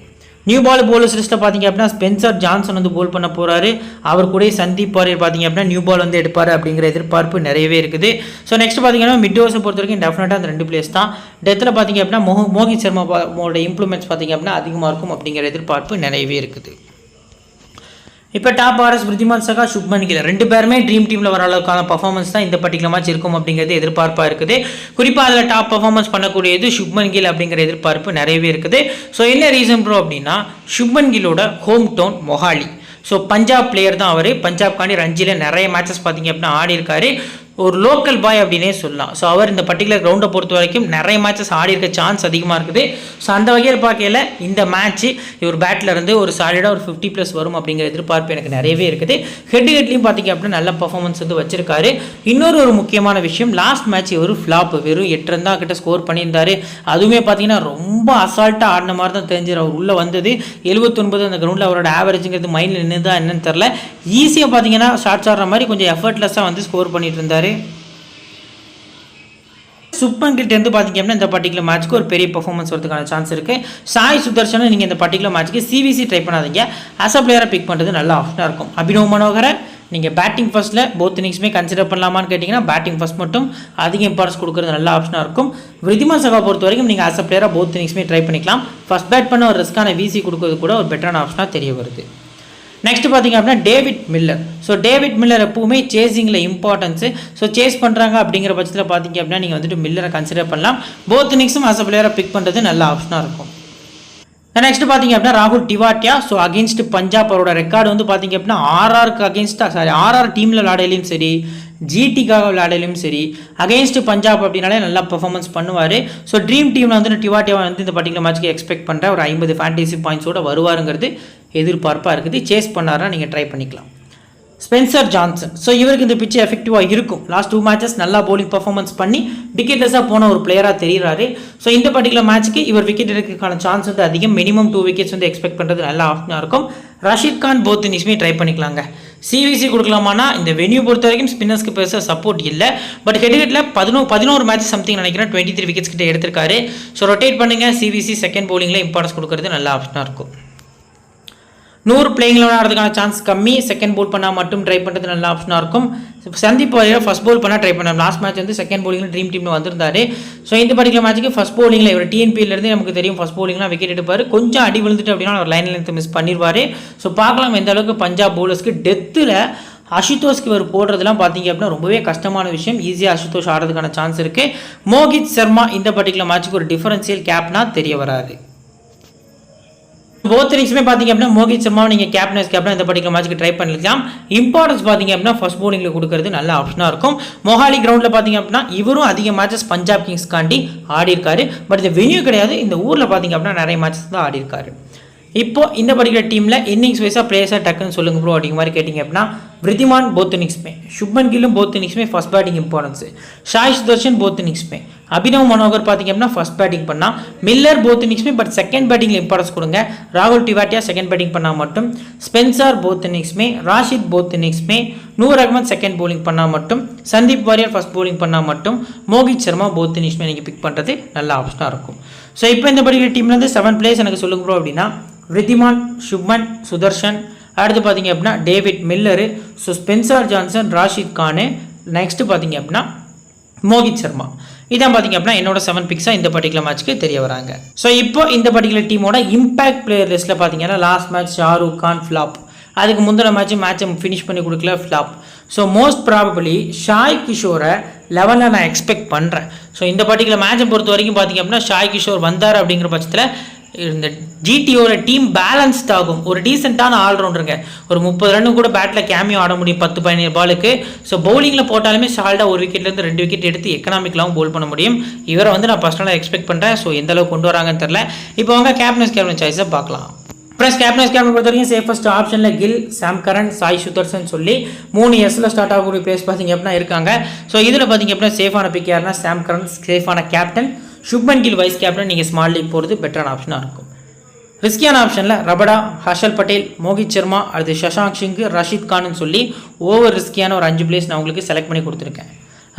நியூ பால் போலர்ஸ் லிஸ்ட்டில் பார்த்தீங்க அப்படின்னா ஸ்பென்சர் ஜான்சன் வந்து போல் பண்ண போகிறாரு. அவர் கூட சந்தீப் வாரியர் பார்த்தீங்க அப்படின்னா நியூ பால் வந்து எடுப்பார் அப்படிங்கிற எதிர்பார்ப்பு நிறையவே இருக்குது. ஸோ நெக்ஸ்ட் பார்த்தீங்கன்னா மிட் ஓவர்ஸை பொறுத்த வரைக்கும் டெஃபினட்டாக அந்த 2 பிளேஸ் தான். டெத்தில் பார்த்தீங்க அப்படின்னா மோஹித் சர்மாவோட இம்ப்ரூவ்மெண்ட்ஸ் பார்த்தீங்க அப்படின்னா அதிகமாக இருக்கும் அப்படிங்கிற எதிர்பார்ப்பு நிறையவே இருக்குது. இப்போ top RS Wriddhiman Saha, Shubman kill 2 பேருமே ட்ரீம் டீமில் வர அளவுக்கான பர்ஃபார்மன்ஸ் தான் இந்த பர்டிகுலர் மேட்ச் இருக்கும் அப்படிங்கிறது எதிர்பார்ப்பாக இருக்குது. குறிப்பாக அதில் டாப் பர்ஃபார்மன்ஸ் பண்ணக்கூடியது சுப்மன் கில் அப்படிங்கிற எதிர்பார்ப்பு நிறையவே இருக்குது. ஸோ என்ன ரீசன் ப்ரோ அப்படின்னா சுப்மன் கில்லோட home town Mohali. So Punjab player தான் அவர். பஞ்சாப் காண்டி ரஞ்சியில் நிறைய மேட்சஸ் பார்த்தீங்க அப்படின்னா ஆடி இருக்காரு. ஒரு லோக்கல் பாய் அப்படின்னே சொல்லலாம். ஸோ அவர் இந்த பர்டிகுலர் கிரவுண்டை பொறுத்த வரைக்கும் நிறைய மேட்சஸ் ஆடி இருக்க சான்ஸ் அதிகமாக இருக்குது. ஸோ அந்த வகையில் பார்க்கல இந்த மேட்ச்சு இவர் பேட்டில் இருந்து ஒரு சாலிடாக ஒரு 50+ வரும் அப்படிங்கிற எதிர்பார்ப்பு எனக்கு நிறையவே இருக்குது. ஹெட்லையும் பார்த்தீங்க அப்படின்னா நல்ல பர்ஃபார்மன்ஸ் வந்து வச்சிருக்காரு. இன்னொரு முக்கியமான விஷயம், லாஸ்ட் மேட்ச் ஒரு ஃப்ளாப், வெறும் 8 ரன் தான் கிட்ட ஸ்கோர் பண்ணியிருந்தாரு. அதுவுமே பார்த்தீங்கன்னா ரொம்ப அசால்ட்டாக ஆடின மாதிரி தான் தெரிஞ்சு அவர் உள்ளே வந்தது. 79 அந்த கிரவுண்டில் அவரோட ஆவரேஜுங்கிறது மைண்டில் நின்றுதான் என்னன்னு தெரில. ஈஸியாக பார்த்தீங்கன்னா ஷார்ட்ஸ் ஆடுற மாதிரி கொஞ்சம் எஃபர்ட்லெஸ்ஸாக வந்து ஸ்கோர் பண்ணிட்டு இருந்தார். சுப்மன் கில்லேருந்து பார்த்தீங்க அப்படின்னா இந்த பர்டிகுலர் மேட்ச்க்கு ஒரு பெரிய பர்ஃபார்மன்ஸ் வரதுக்கான சான்ஸ் இருக்குது. சாய் சுதர்ஷனை நீங்கள் இந்த பர்டிகுலர் மேட்ச்க்கு சிவிசி ட்ரை பண்ணாதீங்க, ஆஸ் அ பிளேயராக பிக் பண்ணுறது நல்ல ஆப்ஷனாக இருக்கும். அபினவ் மனோகரை நீங்கள் பேட்டிங் ஃபர்ஸ்ட்டில் போத் இன்னிங்ஸுமே கன்சிடர் பண்ணலாமான்னு கேட்டிங்கன்னா பேட்டிங் ஃபர்ஸ்ட் மட்டும் அதிக இம்பார்ட்டன்ஸ் கொடுக்குறது நல்ல ஆப்ஷனாக இருக்கும். ரிதிமான் சகா பொறுத்த வரைக்கும் நீங்கள் ஆஸ் அ பிளேயராக போத் இன்னிங்ஸுமே ட்ரை பண்ணிக்கலாம். ஃபர்ஸ்ட் பேட் பண்ண ஒரு ரிஸ்க்கான விசி கொடுக்குறது கூட ஒரு பெட்டரான ஆப்ஷனாக தெரிய வருது. நெக்ஸ்ட் பார்த்தீங்க அப்படின்னா David Miller. So David Miller எப்பவுமே சேசிங்கில் இம்பார்ட்டன்ஸு. ஸோ சேஸ் பண்ணுறாங்க அப்படிங்கிற பட்சத்தில் பார்த்தீங்க அப்படின்னா நீங்கள் வந்துட்டு மில்லரை கன்சிடர் பண்ணலாம். போத் இன்னிங்ஸும் ஆஸ் அ பிளேயரை பிக் பண்ணுறது நல்ல ஆப்ஷனாக இருக்கும். நெக்ஸ்ட் பார்த்தீங்க அப்படின்னா ராகுல் டிவாட்டியா. ஸோ அகேன்ஸ்ட் பஞ்சாப் அவரோட ரெக்கார்டு வந்து பார்த்தீங்க அப்படின்னா ஆர்ஆர் டீமில் விளையாடலையும் சரி, ஜிடிக்காக விளையாடலையும் சரி, அகேன்ஸ்ட் பஞ்சாப் அப்படின்னாலே நல்லா பெர்ஃபார்மன்ஸ் பண்ணுவார். ஸோ ட்ரீம் டீமில் வந்து டிவாட்டியா வந்து இந்த பர்டிகுலர் மேட்ச்க்கு எக்ஸ்பெக்ட் பண்ணுறேன். ஒரு 50 ஃபேண்டசி பாயிண்ட்ஸோட வருவாருங்கிறது எதிர்பார்ப்பாக இருக்குது. சேஸ் பண்ணாரா நீங்கள் ட்ரை பண்ணிக்கலாம். Spencer Johnson. ஸோ இவருக்கு இந்த பிச்சு எஃபெக்டிவாக இருக்கும். லாஸ்ட் 2 மேட்சஸ் நல்லா போலிங் பர்ஃபார்மன்ஸ் பண்ணி விக்கெட்லெஸ்ஸாக போன ஒரு பிளேயராக தெரிகிறாரு. ஸோ இந்த பர்டிகுலர் மேட்ச்சுக்கு இவர் விக்கெட் எடுக்கிறதுக்கான சான்ஸ் வந்து அதிகம். மினிமம் 2 விக்கெட்ஸ் வந்து எக்ஸ்பெக்ட் பண்ணுறது நல்ல ஆப்ஷனாக இருக்கும். ரஷீத் கான் போத் இன்னிங்ஸுமே ட்ரை பண்ணிக்கலாங்க. சிவிசி கொடுக்கலாமானா இந்த வென்யூ பொறுத்த வரைக்கும் ஸ்பின்னர்ஸ்க்கு பெருசாக சப்போர்ட் இல்லை. பட் ஹெட்ஹெட்டில் 11 மேட்ச் சம்திங் நினைக்கிறேன் 23 விக்கெட்ஸ் கிட்ட எடுத்திருக்காரு. ஸோ ரொட்டேட் பண்ணுங்கள். சிவிசி செகண்ட் போலிங்கில் இம்பார்ட்டன்ஸ் கொடுக்கறது நல்ல ஆப்ஷனாக இருக்கும். 100 பிளேயிங்கில் விளையாடுறதுக்கான சான்ஸ் கம்மி. செகண்ட் போல் பண்ணால் மட்டும் ட்ரை பண்ணுறது நல்ல ஆப்ஷனாக இருக்கும். சந்தீப் வாரியர் ஃபர்ஸ்ட் போல் பண்ணால் ட்ரை பண்ணலாம். லாஸ்ட் மேட்ச் வந்து செகண்ட் போலிங்கில் ட்ரீம் டீமில் வந்திருந்தாரு. ஸோ இந்த பர்டிகுலர் மேட்ச்சுக்கு ஃபர்ஸ்ட் போலிங்கில் இவர் டிஎன்பியிலேருந்து நமக்கு தெரியும் ஃபர்ஸ்ட் போலிங்லாம் விக்கெட் எடுப்பார். கொஞ்சம் அடி விழுந்துட்டு அப்படின்னா அவர் லைன் லென்த் மிஸ் பண்ணிடுவார். ஸோ பார்க்கலாம் எந்த அளவுக்கு பஞ்சாப் பவுலர்ஸ்க்கு டெத்தில் அசுதோஷ்க்கு இவர் போடுறதுலாம் பார்த்தீங்க அப்படின்னா ரொம்பவே கஷ்டமான விஷயம். ஈஸியாக அசுதோஷ் ஆடுறதுக்கான சான்ஸ் இருக்குது. மோகித் சர்மா இந்த பர்டிகுலர் மேட்ச்சுக்கு ஒரு டிஃபரன்ஷியல் கேப்னா தெரிய வராது. போத் இன்னிங்ஸுமே பார்த்தீங்க அப்படின்னா மோகித் சர்மா நீங்கள் கேப்டன் இந்த பர்டிகுலர் மேட்ச்சுக்கு ட்ரை பண்ணிக்கலாம். இம்பார்ட்டன்ஸ் பார்த்தீங்க அப்படின்னா ஃபர்ஸ்ட் போலிங்கில் கொடுக்கறது நல்ல ஆப்ஷனாக இருக்கும். மொஹாலி கிரவுண்டில் பார்த்தீங்க அப்படின்னா இவரும் அதிக மேட்சஸ் பஞ்சாப் கிங்ஸ்காண்டி ஆடி இருக்காரு. பட் இந்த வென்யூ கிடையாது. இந்த ஊரில் பார்த்தீங்க அப்படின்னா நிறைய மேட்சஸ் தான் ஆடி இருக்காரு. இப்போ இந்த பர்டிகுலர் டீமில் இன்னிங்ஸ் வைஸாக பிளேயர்ஸாக டக்குன்னு சொல்லுங்க ப்ரோ அப்படிங்கிற மாதிரி கேட்டிங்க அப்படின்னா விருதிமான் போத் இன்னிங்ஸுமே, சுப்மன் கில்லும் போத் இன்னிங்ஸுமே first batting importance, Sai Sudharsan both இன்னிங்ஸுமே, அபினவ் மனோகர் பார்த்தீங்க அப்படின்னா ஃபர்ஸ்ட் பேட்டிங் பண்ணால், மில்லர் போத் இன்னிங்ஸுமே பட் செகண்ட் பேட்டிங்கில் இம்பார்ட்டன்ஸ் கொடுங்க. ராகுல் டிவாட்டியா செகண்ட் பேட்டிங் பண்ணால் மட்டும், ஸ்பென்சர் போத் இன்னிங்ஸுமே, ராஷித் போத் இன்னிங்ஸுமே, நூர் அகமது செகண்ட் போலிங் பண்ணால் மட்டும், சந்தீப் வாரியர் ஃபர்ஸ்ட் போலிங் பண்ணால் மட்டும், மோகித் சர்மா போத் இன்னிங்ஸுமே நீங்கள் பிக் பண்ணுறது நல்ல ஆப்ஷனாக இருக்கும். ஸோ இப்போ இந்த பர்டிகுலர் டீம்லேருந்து 7 பிளேயர்ஸ் எனக்கு சொல்லுங்க ப்ரோ அப்படின்னா விருதிமான், சுப்மன், சுதர்ஷன், அடுத்து பார்த்தீங்க அப்படின்னா David Miller, so Spencer Johnson, Rashid Khan, next பார்த்தீங்க அப்படின்னா மோகித் சர்மா. இதான் பார்த்தீங்க அப்படின்னா என்னோட 7 பிக்ஸாக இந்த பர்டிகுலர் மேட்ச்க்கு தெரிய வராங்க. ஸோ இப்போ இந்த பர்டிகுலர் டீமோட இம்பாக்ட் பிளேயர் லிஸ்ட்டில் பார்த்தீங்கன்னா last match Shahrukh Khan flop, அதுக்கு முந்தின மேட்சை ஃபினிஷ் பண்ணி கொடுக்கல flop. So most probably Sai கிஷோரை 11 நான் எக்ஸ்பெக்ட் பண்ணுறேன். ஸோ இந்த பர்டிகுலர் மேட்சை பொறுத்த வரைக்கும் பார்த்தீங்க அப்படின்னா ஷாய் கிஷோர் வந்தார் அப்படிங்கிற பட்சத்தில் இந்த ஜிடியோட டீம் பேலன்ஸ்ட் ஆகும். ஒரு டீசெண்டான ஆல்ரவுண்டருங்க, ஒரு 30 ரன்னு கூட பேட்டில் கேமியோ ஆட முடியும் 10-15 பாலுக்கு. ஸோ பவுலிங்கில் போட்டாலுமே ஷால்டாக 1 விக்கெட்லேருந்து 2 விக்கெட் எடுத்து எக்கனாமிக்கலாகவும் போல் பண்ண முடியும். இவரை வந்து நான் பர்சனலாக எக்ஸ்பெக்ட் பண்ணுறேன். ஸோ எந்த அளவுக்கு கொண்டு வராங்கன்னு தெரில. இப்போ அவங்க கேப்டன் சாய்ஸை பார்க்கலாம். ப்ளஸ் கேப்டன் பொறுத்த வரைக்கும் சேஃபஸ்ட் ஆப்ஷனில் கில், சாம் கரன், சாய் சுதர்சன் சொல்லி 3 எஸ்ல ஸ்டார்ட் ஆகக்கூடிய பிளேஸ் பார்த்தீங்க அப்படின்னா இருக்காங்க. ஸோ இதில் பார்த்தீங்க அப்படின்னா சேஃபான பிக் யாருன்னா சாம் கரன் சேஃபான captain, Shubman Gill vice captain. நீங்கள் ஸ்மால் லீக் போகிறது பெட்டரான ஆப்ஷனாக இருக்கும். ரிஸ்கியான ஆப்ஷனில் ரபடா, ஹர்ஷல் பட்டேல், மோகித் சர்மா, அடுத்து சஷாங்க் சிங், ரஷீத் கான்னு சொல்லி ஓவர் ரிஸ்கியான ஒரு 5 பிளேஸ் நான் உங்களுக்கு செலக்ட் பண்ணி கொடுத்துருக்கேன்.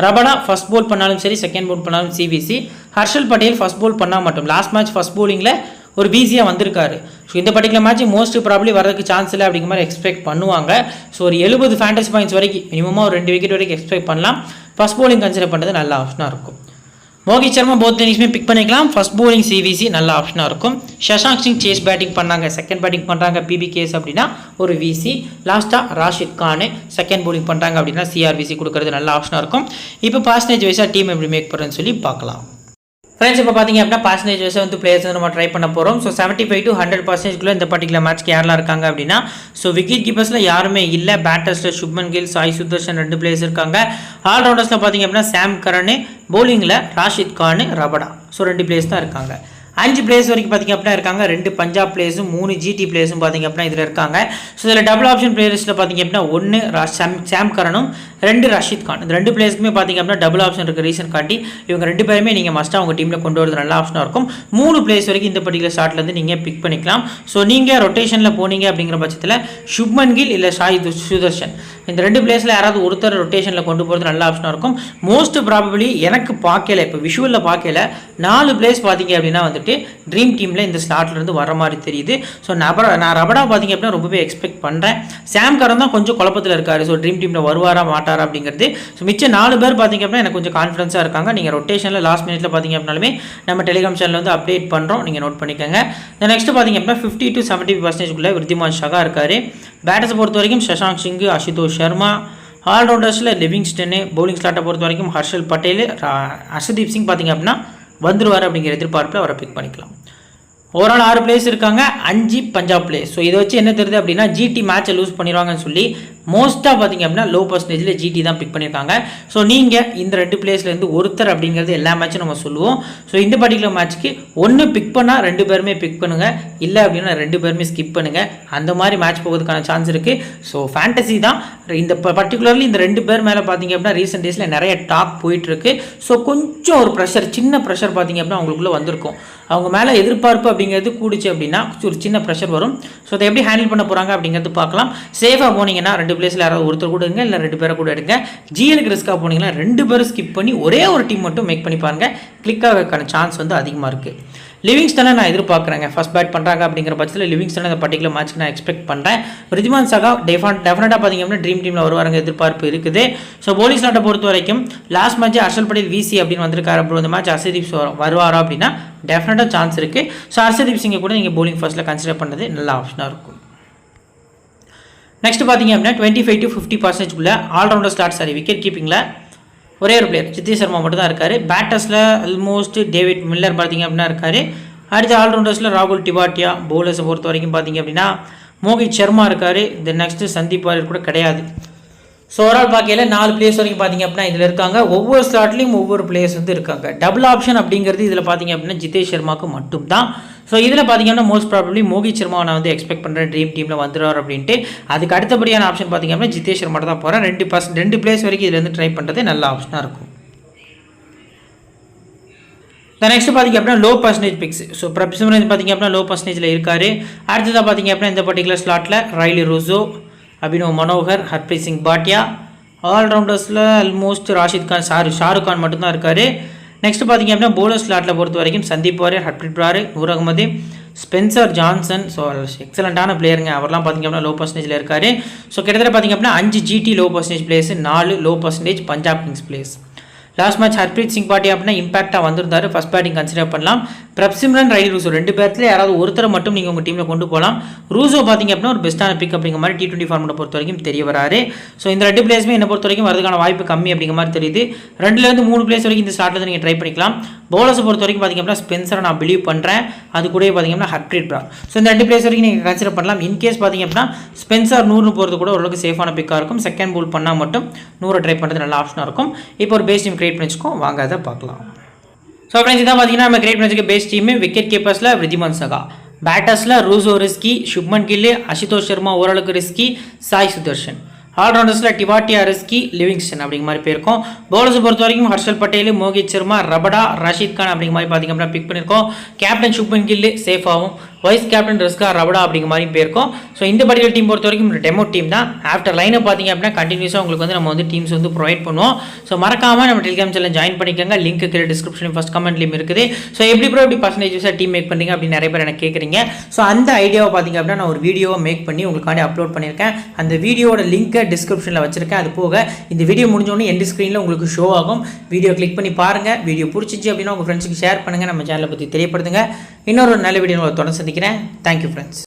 ரபடா ஃபர்ஸ்ட் போல் பண்ணாலும் சரி, செகண்ட் போல் பண்ணாலும் சிவிசி. ஹர்ஷல் பட்டேல் ஃபர்ஸ்ட் போல் பண்ணால் மட்டும் லாஸ்ட் மேட்ச் ஃபர்ஸ்ட் போலிங்கில் ஒரு பிஸியாக வந்திருக்காரு. ஸோ இந்த பர்டிகுலர் மேட்ச் மோஸ்ட் ப்ராப்ளி வரதுக்கு சான்ஸ் இல்லை அப்படிங்கிற மாதிரி எக்ஸ்பெக்ட் பண்ணுவாங்க. ஸோ ஒரு 70 ஃபேண்டசி பாயிண்ட்ஸ் வரைக்கும் மினிமமாக ஒரு 2 விக்கெட் வரைக்கும் எக்ஸ்பெக்ட் பண்ணலாம். ஃபர்ஸ்ட் போலிங் கன்சிடர் பண்ணுறது நல்ல ஆப்ஷனாக இருக்கும். மோகித் சர்மா போத் இன்னிங்ஸுமே பிக் பண்ணிக்கலாம். ஃபர்ஸ்ட் போலிங் சிவிசி நல்ல ஆப்ஷனாக இருக்கும். சஷாங்க் சிங் சேஸ் பேட்டிங் பண்ணாங்க, செகண்ட் பேட்டிங் பண்ணுறாங்க பிபிகேஎஸ் அப்படின்னா ஒரு விசி. லாஸ்ட்டாக ராஷித் கானு செகண்ட் போலிங் பண்ணுறாங்க அப்படின்னா சிஆர்விசி கொடுக்கறது நல்ல ஆப்ஷனாக இருக்கும். இப்போ பர்சன்டேஜ் வைஸாக டீம் எப்படி மேக் பண்ணுறதுன்னு சொல்லி பார்க்கலாம். ஃப்ரெண்ட்ஸ் இப்போ பார்த்தீங்க அப்படின்னா பர்சன்டேஜ் வைஸாக வந்து பிளேயர்ஸ் வந்து நம்ம ட்ரை பண்ண போகிறோம். ஸோ 75 to 100% இந்த பர்டிகுலர் மேட்ச்க்கு யாரெல்லாம் இருக்காங்க அப்படின்னா ஸோ விக்கெட் கீப்பர்ஸில் யாருமே இல்லை. பேட்டர்ஸில் சுப்மன் கில், சாய் சுதர்ஷன் 2 பிளேயர்ஸ் இருக்காங்க. ஆல்ரவுண்டர்ஸில் பார்த்தீங்க அப்படின்னா சாம் கரனு, பவுலிங்கில் ராஷித் கானு, ரபடா, ஸோ 2 பிளேயர்ஸ் தான் இருக்காங்க. 5 பிளேயர்ஸ் வரைக்கும் பார்த்திங்க அப்படின்னா இருக்காங்க. 2 பஞ்சாப் பிளேயர்ஸும் 3 ஜிடி பிளேயர்ஸும் பார்த்திங்க அப்படின்னா இதில் இருக்காங்க. ஸோ இதில் டபுள் ஆப்ஷன் பிளேயர்ஸில் பார்த்திங்க அப்படின்னா 1 சாம் கரனும் 2 ரஷீத் கான். இந்த 2 பிளேயர்ஸ்க்குமே பார்த்திங்க அப்படின்னா டபுள் ஆப்ஷன் இருக்குது. ரீசன் காட்டி இவங்க 2 பேருமே நீங்கள் மஸ்ட்டாக உங்கள் டீமில் கொண்டு வரது நல்ல ஆப்ஷனாக இருக்கும். 3 பிளேயர்ஸ் வரைக்கும் இந்த பர்டிகுலர் ஷாட்லேருந்து நீங்கள் பிக் பண்ணிக்கலாம். ஸோ நீங்கள் ரொட்டேஷனில் போனீங்க அப்படிங்கிற பட்சத்தில் சுப்மன் கில் இல்லை சாய் சுதர்ஷன் இந்த 2 பிளேயர்ஸில் யாராவது ஒருத்தர் ரொட்டேஷனில் கொண்டு போகிறது நல்ல ஆப்ஷனாக இருக்கும். மோஸ்ட் ப்ராபபிளி எனக்கு பார்க்கல, இப்போ விஷுவலில் பார்க்கல 4 பிளேயர்ஸ் பார்த்திங்க அப்படின்னா வந்துட்டு ட்ரீம் டீமில் இந்த ஸ்லாட்லேருந்து வர மாதிரி தெரியுது. ஸோ நான் ரபடா பார்த்திங்க அப்படின்னா ரொம்பவே எக்ஸ்பெக்ட் பண்ணுறேன். சாம் கரன் தான் கொஞ்சம் குழப்பத்தில் இருக்கார். ஸோ ட்ரீம் டீமில் வருவாரா மாட்டாரா அப்படிங்கிறது. ஸோ மிச்சம் 4 பேர் பார்த்திங்க அப்படின்னா எனக்கு கொஞ்சம் கான்ஃபிடன்ஸாக இருக்காங்க. நீங்கள் ரொட்டேஷனில் லாஸ்ட் மினிட்ல பார்த்திங்க அப்படின்னாலுமே நம்ம டெலிகிராம் சேனலில் வந்து அப்டேட் பண்ணுறோம், நீங்கள் நோட் பண்ணிக்கோங்க. நெக்ஸ்ட் பார்த்திங்க அப்படின்னா 50 to 70% விருத்திமான் ஷகா இருக்கார். பேட்டர்ஸை பொறுத்த வரைக்கும் சஷாங்க் சிங், அசுதோஷ் சர்மா. ஆல்ரவுண்டர்ஸில் லிவிங்ஸ்டனு. பவுலிங் ஸ்லாட்டை பொறுத்த வரைக்கும் ஹர்ஷல் பட்டேல், ஹர்ஷதீப் சிங் பார்த்திங்க அப்படின்னா வந்துருவார் அப்படிங்கிற எதிர்பார்ப்பில் அவரை பிக் பண்ணிக்கலாம். ஓவரால் 6 பிளேயர்ஸ் இருக்காங்க, 5 பஞ்சாப் பிளேயர்ஸ். ஸோ இதை வச்சு என்ன தெரியுது அப்படின்னா ஜிடி மேட்சை லூஸ் பண்ணிடுவாங்கன்னு சொல்லி மோஸ்ட்டாக பார்த்திங்க அப்படின்னா லோ பர்சன்டேஜில் ஜிடி தான் பிக் பண்ணியிருக்காங்க. ஸோ நீங்கள் இந்த 2 பிளேயர்ஸ்லேருந்து ஒருத்தர் அப்படிங்கிறது எல்லா மேட்சும் நம்ம சொல்லுவோம். ஸோ இந்த பர்டிகுலர் மேட்ச்க்கு ஒன்று பிக் பண்ணால் 2 பேருமே பிக் பண்ணுங்கள், இல்லை அப்படின்னா 2 பேருமே ஸ்கிப் பண்ணுங்கள். அந்த மாதிரி மேட்ச் போகிறதுக்கான சான்ஸ் இருக்குது. ஸோ ஃபேண்டசி தான் இந்த பர்டிகுலர்லி இந்த 2 பேர் மேலே பார்த்திங்க அப்படின்னா ரீசெண்ட் டேஸில் நிறைய டாக் போயிட்டுருக்கு. ஸோ கொஞ்சம் ஒரு ப்ரெஷர், சின்ன ப்ரெஷர் பார்த்திங்க அப்படின்னா அவங்களுக்குள்ளே வந்திருக்கும். அவங்க மேலே எதிர்பார்ப்பு அப்படிங்கிறது கூடிச்சு அப்படின்னா ஒரு சின்ன ப்ரெஷர் வரும். ஸோ அதை எப்படி ஹேண்டில் பண்ண போகிறாங்க அப்படிங்கிறது பார்க்கலாம். சேஃபாக போனீங்கன்னா 2 பிளேஸில் யாராவது ஒருத்தர் கூட எடுங்க, இல்லை 2 பேரை கூட எடுங்க. ஜிஎலுக்கு ரிஸ்க்காக போனீங்கன்னா 2 பேரும் ஸ்கிப் பண்ணி ஒரே ஒரு டீம் மட்டும் மேக் பண்ணி பாருங்கள். கிளிக் ஆகிறதுக்கான சான்ஸ் வந்து அதிகமாக இருக்குது. லிவிங்ஸ்டனை நான் எதிர்பார்க்குறேங்க. ஃபர்ஸ்ட் பேட் பண்ணுறாங்க அப்படிங்கிற பட்சத்தில் லிவிங்ஸ்டன் இந்த பர்டிகுலர் மேட்ச்க்கு நான் எக்ஸ்பெக்ட் பண்ணுறேன். ரிதிமான் சகா டெஃபினட்டாக பார்த்திங்க அப்படின்னா ட்ரீம் டீமில் வருவாங்க, எதிர்பார்ப்பு இருக்குது. ஸோ பவுலிங் ஸ்லாட்டை பொறுத்த வரைக்கும் லாஸ்ட் மேட்ச் ஹர்ஷல் பட்டேல் விசி அப்படின்னு வந்திருக்காரு. அப்புறம் இந்த மேட்ச் ஹர்ஷதீப் வருவாரா அப்படின்னா டெஃபினட்டாக சான்ஸ் இருக்குது. ஸோ ஹர்ஷதீப் சிங்கை கூட நீங்கள் பவுலிங் ஃபர்ஸ்ட்டில் கன்சிடர் பண்ணுறது நல்ல ஆப்ஷனாக இருக்கும். நெக்ஸ்ட் பார்த்திங்க அப்படின்னா 25 to 50% உள்ள ஆல்ரவுண்டர் ஸ்லாட், சாரி விக்கெட் கீப்பிங்கில் ஒரே ஒரு பிளேயர் ஜிதேஷ் சர்மா மட்டும் தான் இருக்கார். பேட்டர்ஸில் ஆல்மோஸ்ட் டேவிட் மில்லர் பார்த்திங்க அப்படின்னா இருக்கார். அடுத்த ஆல்ரவுண்டர்ஸில் ராகுல் டிவாட்டியா. பவுலர்ஸை பொறுத்த வரைக்கும் பார்த்திங்க அப்படின்னா மோகித் சர்மா இருக்கார். தென் நெக்ஸ்ட்டு சந்தீப் வாரியர் கூட கிடையாது. ஸோ ஓவரால் பார்க்கையில் 4 பிளேயர்ஸ் வரைக்கும் பார்த்திங்க அப்படின்னா இதில் இருக்காங்க. ஒவ்வொரு ஸ்லாட்லேயும் ஒவ்வொரு பிளேயர்ஸ் வந்து இருக்காங்க. டபுள் ஆப்ஷன் அப்படிங்கிறது இதில் பார்த்திங்க அப்படின்னா ஜிதேஷ் சர்மாவுக்கு மட்டும் தான். ஸோ இதில் பார்த்திங்கன்னா மோஸ்ட் ப்ராபப்ளி மோகித் சர்மாவை நான் வந்து எக்ஸ்பெக்ட் பண்ணுறேன் ட்ரீம் டீமில் வந்துடுவார் அப்படின்ட்டு. அதுக்கு அடுத்தபடியான ஆப்ஷன் பார்த்திங்க அப்படின்னா ஜிதேஷ் சர்மா தான் போகிறேன். 2 பிளேயர்ஸ் வரைக்கும் இதில் வந்து ட்ரை பண்ணுறது நல்ல ஆப்ஷனாக இருக்கும். நெக்ஸ்ட் பார்த்திங்க அப்படின்னா லோ பர்சன்டேஜ் பிக்ஸ். ஸோ பிரப்சிமரன் பார்த்திங்க அப்படின்னா லோ பர்சன்டேஜில் இருக்கார். அடுத்ததாக பார்த்திங்க அப்படின்னா இந்த பர்டிகுலர் ஸ்லாட்டில் ரைலி ருசோ, அபினவ் மனோகர், ஹர்ப்ரீத் சிங் பாட்டியா. ஆல்ரவுண்டர்ஸில் ஆல்மோஸ்ட் ராஷித் கான், ஷாருக் கான் மட்டும்தான் இருக்கார். நெக்ஸ்ட் பார்த்திங்க அப்படின்னா பவுலர் ஸ்லாட்டில் பொறுத்த வரைக்கும் Sandeep Warrier, Harpreet Brar, Noor Ahmad, Spencer Johnson. So எக்ஸலண்ட்டான பிளேயருங்க. அவர்லாம் பார்த்திங்க அப்படின்னா லோ பர்சன்டேஜில் இருக்கார். ஸோ கிட்டத்தட்ட பார்த்திங்க அப்படின்னா 5 GT low percentage players, 4 low percentage Punjab Kings players. Last match Harpreet Singh Bhatia அப்படின்னா இம்பாக்டாக வந்திருந்தார். ஃபர்ஸ்ட் பேட்டிங் கன்சிடர் பண்ணலாம். பிரப்சிம்ரன், ரைலி ரூசோ 2 பேர்த்தில் யாராவது ஒருத்தரை மட்டும் நீங்கள் உங்கள் டீமில் கொண்டு போகலாம். ரூசோ பார்த்திங்க அப்படின்னா ஒரு பெஸ்ட்டான பிக் அப்படிங்கிற மாதிரி T20 ஃபார்மெட்டை பொறுத்த வரைக்கும் தெரிய வராரு. ஸோ இந்த 2 பிளேயர்ஸுமே என்னை பொறுத்த வரைக்கும் வரதுக்கான வாய்ப்பு கம்மி அப்படிங்கிற மாதிரி தெரியுது. 2லேருந்து 3 பிளேயர்ஸ் வரைக்கும் இந்த ஸ்லாட்டில் நீங்கள் ட்ரை பண்ணிக்கலாம். பவுலர்ஸை பொறுத்த வரைக்கும் பார்த்திங்க அப்படின்னா ஸ்பென்சரை நான் பிலீவ் பண்ணுறேன். அது கூட பார்த்திங்க அப்படின்னா ஹர்ப்ரீத் பிரார். ஸோ இந்த 2 பிளேயர்ஸ் வரைக்கும் நீங்கள் கன்சிடர் பண்ணலாம். இன்கேஸ் பார்த்திங்க அப்படின்னா ஸ்பென்சர் 100 போகிறது கூட ஓரளவுக்கு சேஃபான பிக்காக இருக்கும். செகண்ட் போல் பண்ணால் மட்டும் 100 ட்ரை பண்ணுறது நல்ல ஆப்ஷனாக இருக்கும். இப்போ ஒரு பேஸ் டீம் கிரியேட் பண்ணி வச்சுக்கோம், வாங்க அதை பார்க்கலாம். ஸோ ஃப்ரெண்ட்ஸ் இதான் பார்த்தீங்கன்னா நம்ம கிரியேட் பண்ணிக்க பேஸ் டீம். விக்கெட் கீப்பர்ஸில் ரிதிமான் சகா, பேட்டர்ஸில் ரூசோ ரிஸ்கி, சுப்மன் கில், அசுதோஷ் சர்மா ஓரளவுக்கு ரிஸ்கி, சாய் சுதர்ஷன். ஆல்ரவுண்டர்ஸில் டிவாட்டியா ரிஸ்கி, லிவிங்ஸ்டன் அப்படிங்கிற மாதிரி போயிருக்கோம். பவுலர்ஸை பொறுத்த வரைக்கும் ஹர்ஷல் பட்டேல், மோகித் சர்மா, ரபடா, ரஷீத் கான் அப்படிங்கிற மாதிரி பார்த்திங்க அப்படின்னா பிக் பண்ணியிருக்கோம். கேப்டன் சுப்மன் கில் சேஃபாகவும், வைஸ் கேப்டன் ரிஸ்கா ரபடா அப்படிங்கிற மாதிரி போயிருக்கோம். ஸோ இந்த பர்டிகுலர் டீம் பொறுத்த வரைக்கும் டெமோ டீம் தான். ஆஃப்டர் லைனை பார்த்திங்க அப்படின்னா கண்டினியூஸாக உங்களுக்கு வந்து நம்ம வந்து டீம்ஸ் வந்து ப்ரொவைட் பண்ணுவோம். ஸோ மறக்காமல் நம்ம டெலிகிராம் சேனல் ஜாயின் பண்ணிக்கோங்க. லிங்க் கீழே டிஸ்கிரிப்ஷன் ஃபஸ்ட் கமெண்ட்லையும் இருக்குது. ஸோ எப்படி பர்சன்டேஜஸாக டீம் மேக் பண்ணுறீங்க அப்படின்னு நிறைய பேர் எனக்கு கேட்குறீங்க. ஸோ அந்த ஐடியாவை பார்த்திங்க அப்படின்னா நான் ஒரு வீடியோவை மேக் பண்ணி உங்களுக்காண்டி அப்லோட் பண்ணியிருக்கேன். அந்த வீடியோட லிங்க்கை டிஸ்கிரிப்ஷனில் வச்சிருக்கேன். அது போக இந்த வீடியோ முடிஞ்சோடனே எண்ட் ஸ்க்ரீனில் உங்களுக்கு ஷோ ஆகும். வீடியோ கிளிக் பண்ணி பாருங்கள். வீடியோ பிடிச்சிச்சு அப்படின்னா உங்கள் ஃப்ரெண்ட்ஸுக்கு ஷேர் பண்ணுங்கள். நம்ம சேனலை பற்றி தெரியப்படுத்துங்க. இன்னொரு நல்ல வீடியோ தொடர்ந்து சந்திக்கிறேன். Thank you friends.